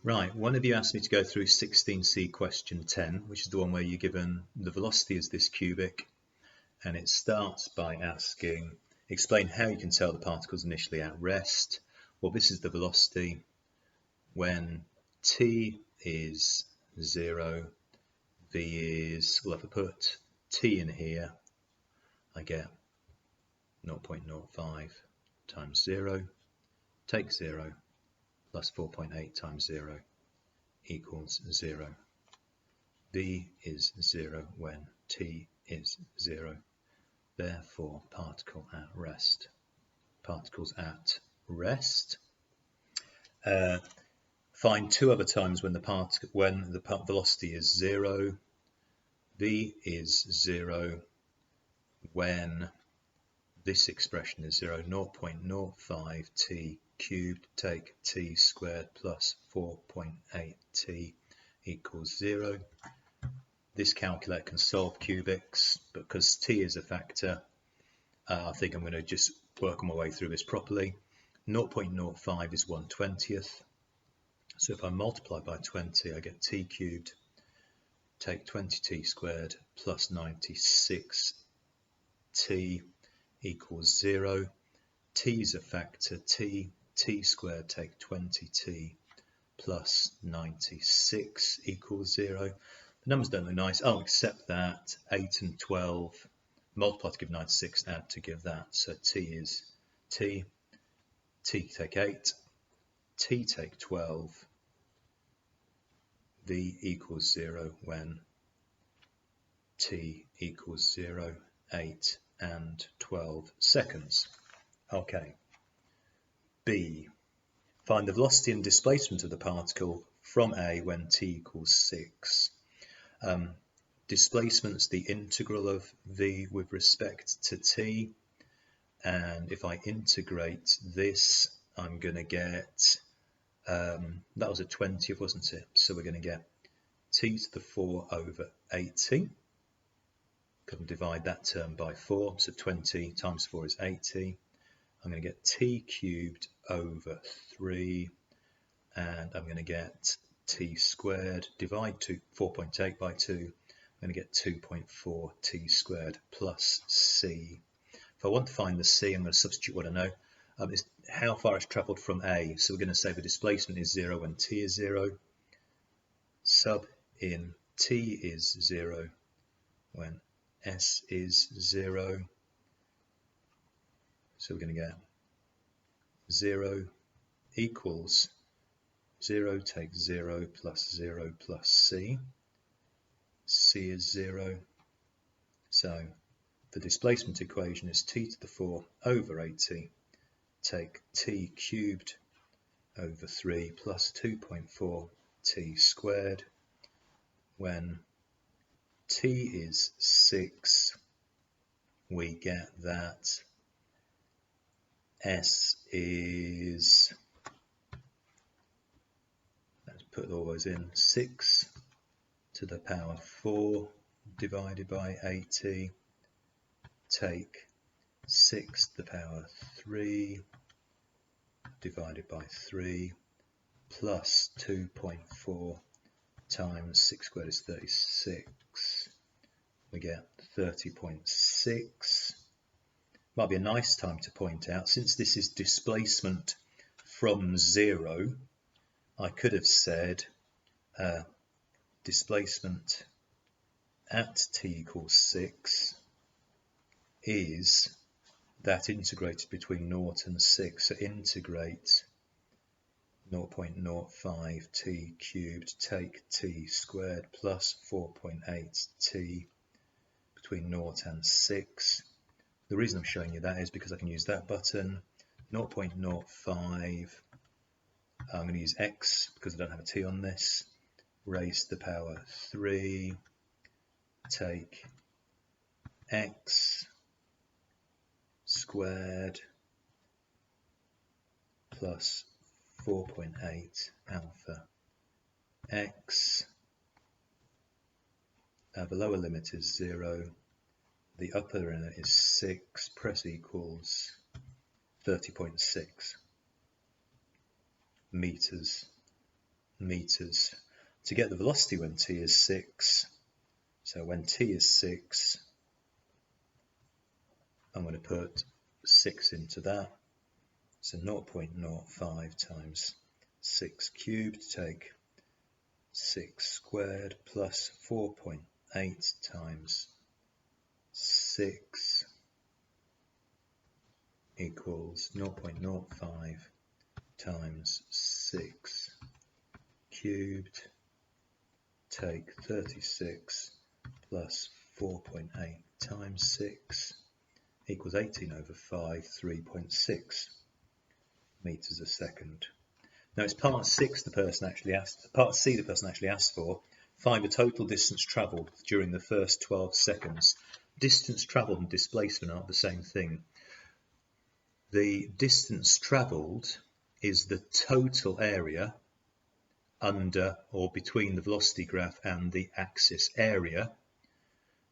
Right, one of you asked me to go through 16c question 10, which is the one where you're given the velocity as this cubic, and it starts by asking, explain how you can tell the particle's initially at rest. Well, this is the velocity when t is 0, v is, well, if I put t in here, I get 0.05 times 0, take 0, plus 4.8 times 0 equals 0. V is 0 when t is 0. Therefore, particle at rest. Particles at rest. Find two other times when the velocity is 0. V is 0 when this expression is 0, 0.05 t cubed, take t squared plus 4.8 t equals 0. This calculator can solve cubics, but because t is a factor, I think I'm going to just work my way through this properly. 0.05 is 1/20th. So if I multiply by 20, I get t cubed, take 20t squared plus 96t equals 0. T is a factor, t squared, take 20t plus 96 equals 0. The numbers don't look nice. I'll accept that. 8 and 12 multiply to give 96, add to give that. So t is t take 8, t take 12, v equals 0 when t equals 0, 8 and 12 seconds. Okay. B. Find the velocity and displacement of the particle from A when t equals 6. Displacement's the integral of v with respect to t, and if I integrate this, I'm going to get, that was a 20th, wasn't it? So we're going to get t to the 4 over 80. Can divide that term by 4, so 20 times 4 is 80. I'm going to get t cubed over 3, and I'm going to get t squared, divide 4.8 by 2, I'm going to get 2.4 t squared plus c. If I want to find the c, I'm going to substitute what I know. It's how far it's travelled from A. So we're going to say the displacement is 0 when t is 0. Sub in t is 0 when s is 0. So we're going to get 0 equals 0 take 0 plus 0 plus c. C is 0. So the displacement equation is t to the 4 over 80. Take t cubed over 3 plus 2.4 t squared. When t is 6, we get that s is, let's put all those in, 6 to the power 4 divided by 80, take 6 to the power 3 divided by 3 plus 2.4 times 6 squared is 36. We get 30.6. Might be a nice time to point out, since this is displacement from 0, I could have said displacement at t equals 6 is that integrated between 0 and 6. So integrate 0.05 t cubed, take t squared plus 4.8 t between 0 and 6. The reason I'm showing you that is because I can use that button. 0.05, I'm going to use x because I don't have a t on this, raised to the power 3, take x squared plus 4.8 alpha x. The lower limit is 0, the upper limit is 6, press equals 30.6 meters meters. To get the velocity when t is 6, so when t is 6, I'm going to put 6 into that. So 0.05 times 6 cubed, take 6 squared plus 4.8 times 6 equals 0.05 times 6 cubed, take 36 plus 4.8 times 6 equals 18 over 5, 3.6 meters a second. Now it's part C the person actually asked for. Find the total distance travelled during the first 12 seconds. Distance travelled and displacement aren't the same thing. The distance travelled is the total area under or between the velocity graph and the axis area.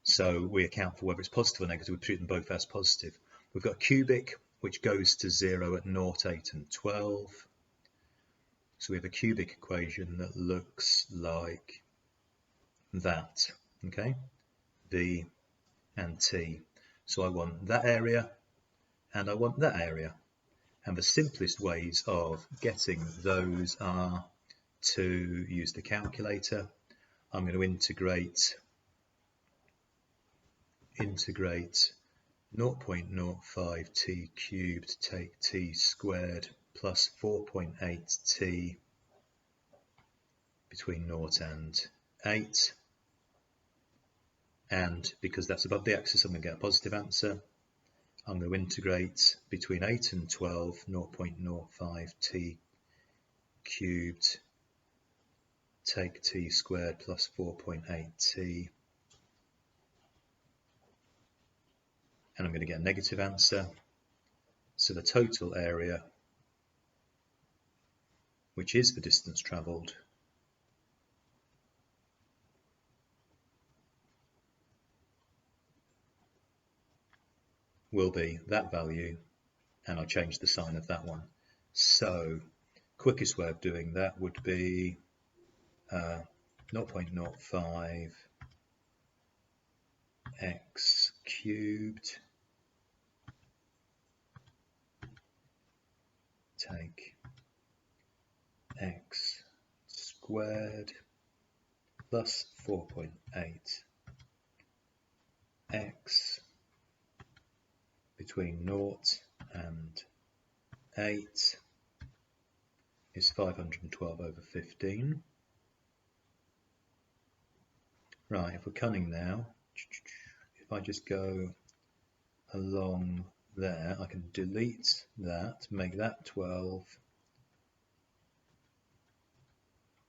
So we account for whether it's positive or negative. We treat them both as positive. We've got cubic, which goes to 0 at 0, 8 and 12. So we have a cubic equation that looks like that, okay? V and T. So I want that area and I want that area. And the simplest ways of getting those are to use the calculator. I'm going to integrate 0.05 t cubed, take t squared plus 4.8 t between 0 and 8. And because that's above the axis, I'm going to get a positive answer. I'm going to integrate between 8 and 12, 0.05 t cubed, take t squared plus 4.8 t. And I'm going to get a negative answer. So the total area, which is the distance travelled, will be that value, and I'll change the sign of that one. So quickest way of doing that would be 0.05 x cubed take x squared plus 4.8 x between 0 and 8 is 512 over 15. Right, if we're cunning now, if I just go along there, I can delete that, make that 12,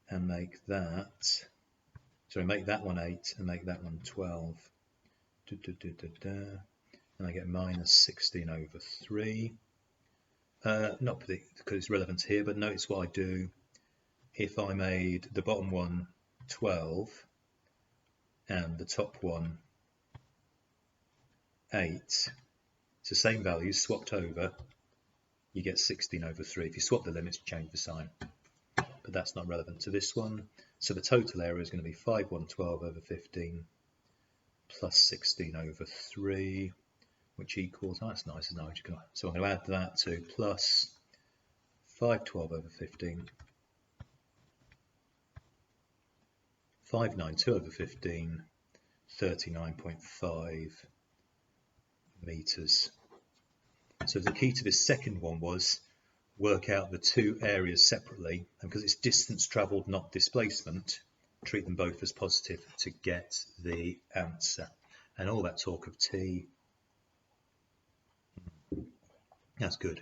and make that one 8 and make that one 12. And I get minus 16 over 3. Not particularly because it's relevant here, but notice what I do. If I made the bottom one 12 and the top one 8, it's the same values swapped over, you get 16 over 3. If you swap the limits, change the sign. But that's not relevant to this one. So the total area is going to be 5112 over 15 plus 16 over 3, which equals, oh, that's nice, isn't it? So I'm going to add that to plus 512 over 15, 592 over 15, 39.5 meters. So the key to this second one was work out the two areas separately, and because it's distance travelled, not displacement, treat them both as positive to get the answer. And all that talk of t, that's good.